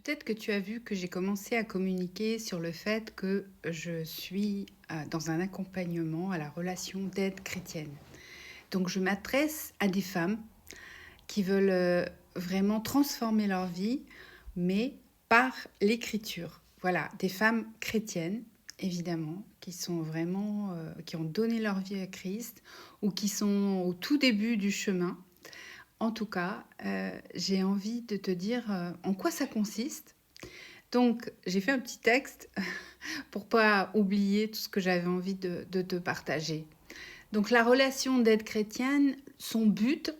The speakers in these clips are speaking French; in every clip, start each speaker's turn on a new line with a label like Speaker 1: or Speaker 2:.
Speaker 1: Peut-être que tu as vu que j'ai commencé à communiquer sur le fait que je suis dans un accompagnement à la relation d'aide chrétienne. Donc je m'adresse à des femmes qui veulent vraiment transformer leur vie, mais par l'écriture. Voilà, des femmes chrétiennes, évidemment, qui sont vraiment, qui ont donné leur vie à Christ ou qui sont au tout début du chemin. En tout cas, j'ai envie de te dire en quoi ça consiste. Donc, j'ai fait un petit texte pour pas oublier tout ce que j'avais envie de te partager. Donc, la relation d'aide chrétienne, son but,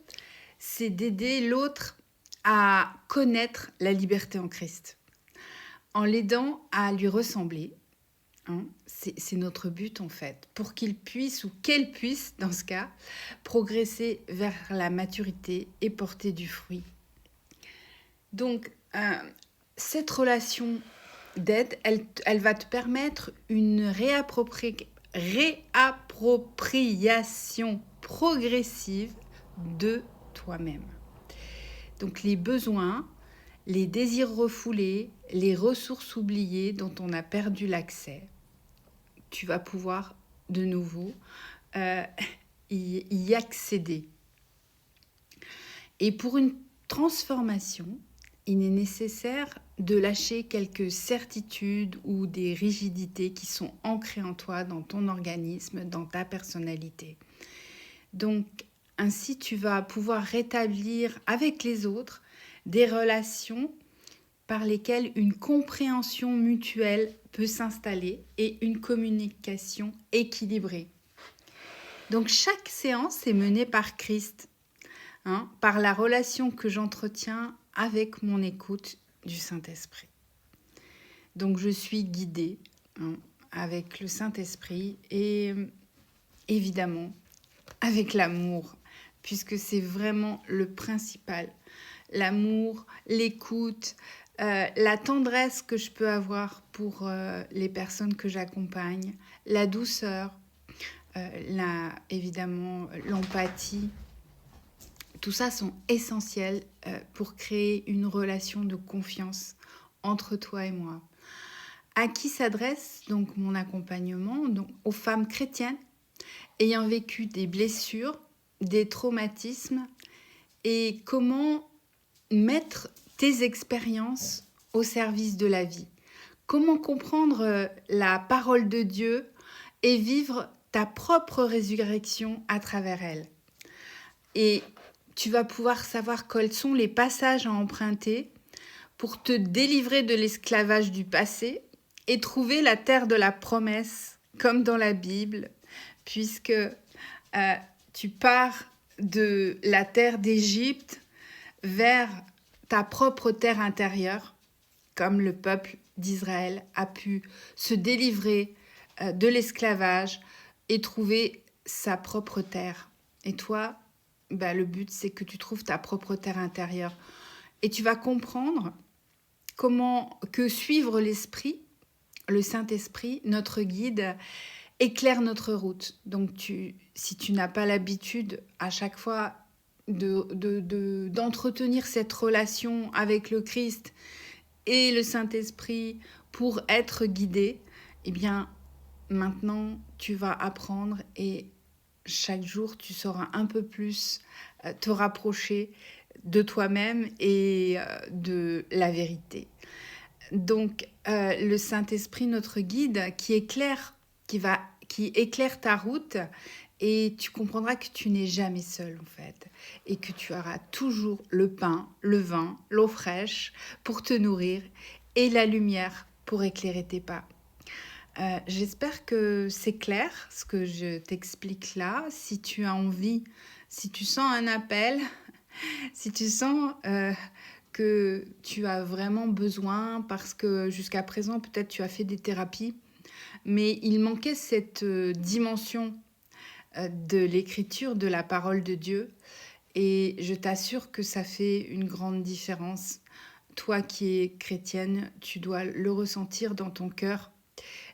Speaker 1: c'est d'aider l'autre à connaître la liberté en Christ, en l'aidant à lui ressembler. Hein. C'est notre but en fait, pour qu'il puisse ou qu'elle puisse, dans ce cas, progresser vers la maturité et porter du fruit. Donc, cette relation d'aide, elle va te permettre une réappropriation progressive de toi-même. Donc les besoins, les désirs refoulés, les ressources oubliées dont on a perdu l'accès, tu vas pouvoir de nouveau euh, y accéder. Et pour une transformation, il est nécessaire de lâcher quelques certitudes ou des rigidités qui sont ancrées en toi, dans ton organisme, dans ta personnalité. Donc, ainsi, tu vas pouvoir rétablir avec les autres des relations par lesquelles une compréhension mutuelle peut s'installer et une communication équilibrée. Donc, chaque séance est menée par Christ, par la relation que j'entretiens avec mon écoute du Saint-Esprit. Donc je suis guidée avec le Saint-Esprit et évidemment avec l'amour, puisque c'est vraiment le principal. L'amour, l'écoute, la tendresse que je peux avoir pour les personnes que j'accompagne, la douceur, évidemment l'empathie. Tout ça sont essentiels pour créer une relation de confiance entre toi et moi. À qui s'adresse donc mon accompagnement? Donc aux femmes chrétiennes ayant vécu des blessures, des traumatismes et comment mettre tes expériences au service de la vie. Comment comprendre la parole de Dieu et vivre ta propre résurrection à travers elle. Et tu vas pouvoir savoir quels sont les passages à emprunter pour te délivrer de l'esclavage du passé et trouver la terre de la promesse, comme dans la Bible, puisque tu pars de la terre d'Égypte vers ta propre terre intérieure, comme le peuple d'Israël a pu se délivrer de l'esclavage et trouver sa propre terre. Et toi, le but, c'est que tu trouves ta propre terre intérieure. Et tu vas comprendre comment que suivre l'Esprit, le Saint-Esprit, notre guide, éclaire notre route. Donc, si tu n'as pas l'habitude à chaque fois d'entretenir cette relation avec le Christ et le Saint-Esprit pour être guidé, eh bien, maintenant, tu vas apprendre et chaque jour, tu sauras un peu plus te rapprocher de toi-même et de la vérité. Donc, le Saint-Esprit, notre guide, qui éclaire ta route, et tu comprendras que tu n'es jamais seul, en fait, et que tu auras toujours le pain, le vin, l'eau fraîche pour te nourrir et la lumière pour éclairer tes pas. J'espère que c'est clair ce que je t'explique là. Si tu as envie, si tu sens un appel, si tu sens que tu as vraiment besoin, parce que jusqu'à présent, peut-être tu as fait des thérapies, mais il manquait cette dimension de l'écriture, de la parole de Dieu. Et je t'assure que ça fait une grande différence. Toi qui es chrétienne, tu dois le ressentir dans ton cœur.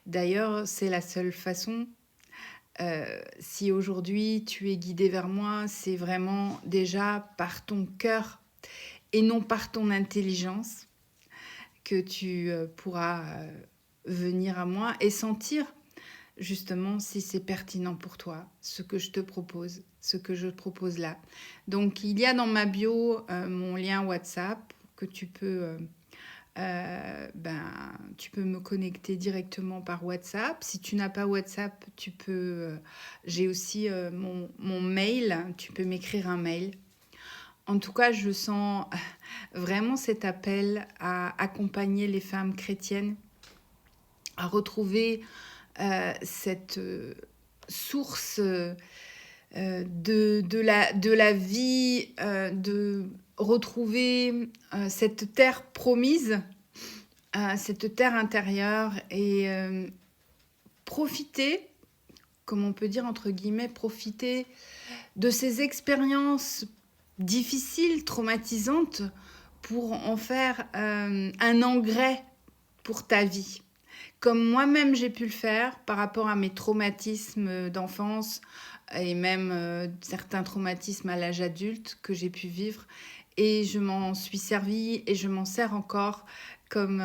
Speaker 1: D'ailleurs, c'est la seule façon. Si aujourd'hui tu es guidé vers moi, c'est vraiment déjà par ton cœur et non par ton intelligence que tu pourras venir à moi et sentir justement si c'est pertinent pour toi, ce que je te propose, ce que je te propose là. Donc, il y a dans ma bio mon lien WhatsApp que tu peux me connecter directement par WhatsApp. Si tu n'as pas WhatsApp, j'ai aussi mon mail. Tu peux m'écrire un mail. En tout cas, je sens vraiment cet appel à accompagner les femmes chrétiennes à retrouver cette source de la vie, de retrouver cette terre promise, cette terre intérieure et profiter, comme on peut dire entre guillemets, profiter de ces expériences difficiles, traumatisantes, pour en faire un engrais pour ta vie. Comme moi-même j'ai pu le faire par rapport à mes traumatismes d'enfance et même certains traumatismes à l'âge adulte que j'ai pu vivre. Et je m'en suis servie et je m'en sers encore comme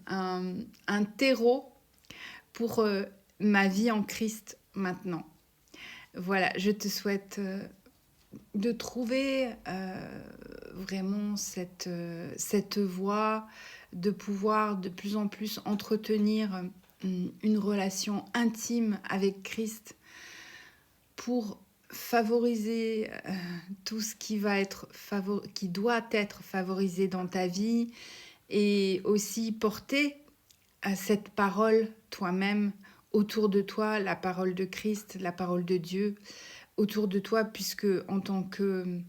Speaker 1: un terreau pour ma vie en Christ maintenant. Voilà, je te souhaite de trouver vraiment cette voie, de pouvoir de plus en plus entretenir une relation intime avec Christ pour favoriser tout ce qui doit être favorisé dans ta vie et aussi porter cette parole toi-même autour de toi, la parole de Christ, la parole de Dieu autour de toi, puisque en tant que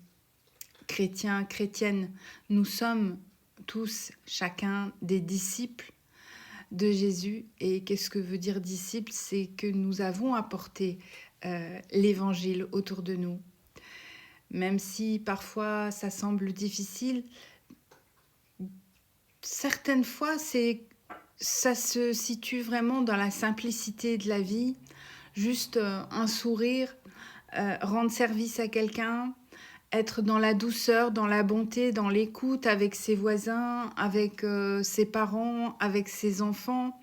Speaker 1: chrétiens, chrétiennes, nous sommes tous, chacun, des disciples de Jésus. Et qu'est-ce que veut dire disciple? C'est que nous avons apporté l'évangile autour de nous. Même si parfois ça semble difficile, certaines fois ça se situe vraiment dans la simplicité de la vie, juste un sourire, rendre service à quelqu'un, être dans la douceur, dans la bonté, dans l'écoute avec ses voisins, avec ses parents, avec ses enfants,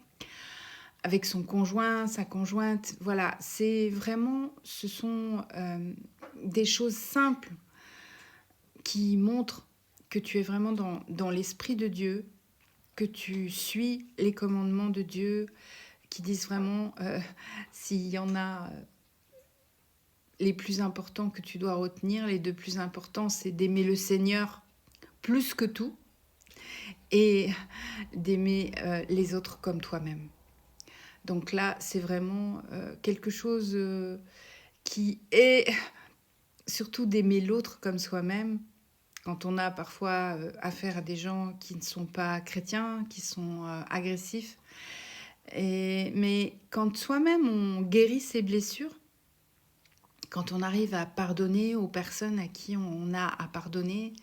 Speaker 1: avec son conjoint, sa conjointe. Voilà, ce sont des choses simples qui montrent que tu es vraiment dans l'esprit de Dieu, que tu suis les commandements de Dieu, qui disent vraiment, s'il y en a les plus importants que tu dois retenir, les deux plus importants, c'est d'aimer le Seigneur plus que tout et d'aimer les autres comme toi-même. Donc là, c'est vraiment quelque chose qui est surtout d'aimer l'autre comme soi-même. Quand on a parfois affaire à des gens qui ne sont pas chrétiens, qui sont agressifs. Mais quand soi-même on guérit ses blessures, quand on arrive à pardonner aux personnes à qui on a à pardonner,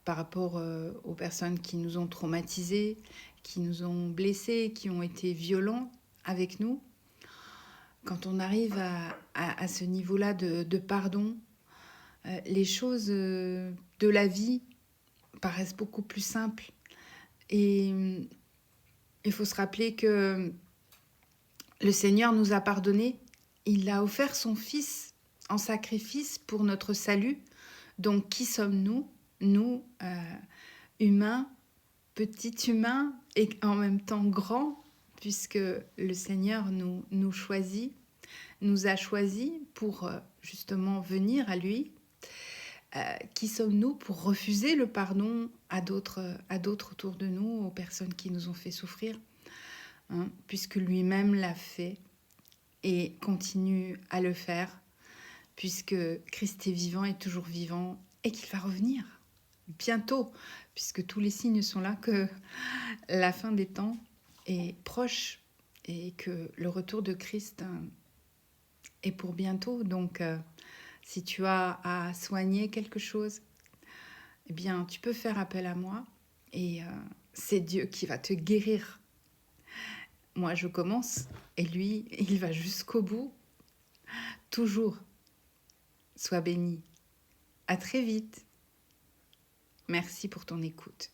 Speaker 1: par rapport aux personnes qui nous ont traumatisés, qui nous ont blessés, qui ont été violents avec nous, quand on arrive à ce niveau-là de pardon, les choses de la vie paraissent beaucoup plus simples. Et il faut se rappeler que le Seigneur nous a pardonné. Il a offert son Fils en sacrifice pour notre salut. Donc, qui sommes-nous? Nous, humains, petits humains et en même temps grands, puisque le Seigneur nous choisit, nous a choisis pour justement venir à lui. Qui sommes-nous pour refuser le pardon à d'autres autour de nous, aux personnes qui nous ont fait souffrir, hein, puisque lui-même l'a fait et continue à le faire, puisque Christ est vivant et toujours vivant et qu'il va revenir bientôt, puisque tous les signes sont là que la fin des temps est proche et que le retour de Christ est pour bientôt. Donc, si tu as à soigner quelque chose, eh bien, tu peux faire appel à moi et c'est Dieu qui va te guérir. Moi, je commence et lui, il va jusqu'au bout. Toujours. Sois béni. À très vite. Merci pour ton écoute.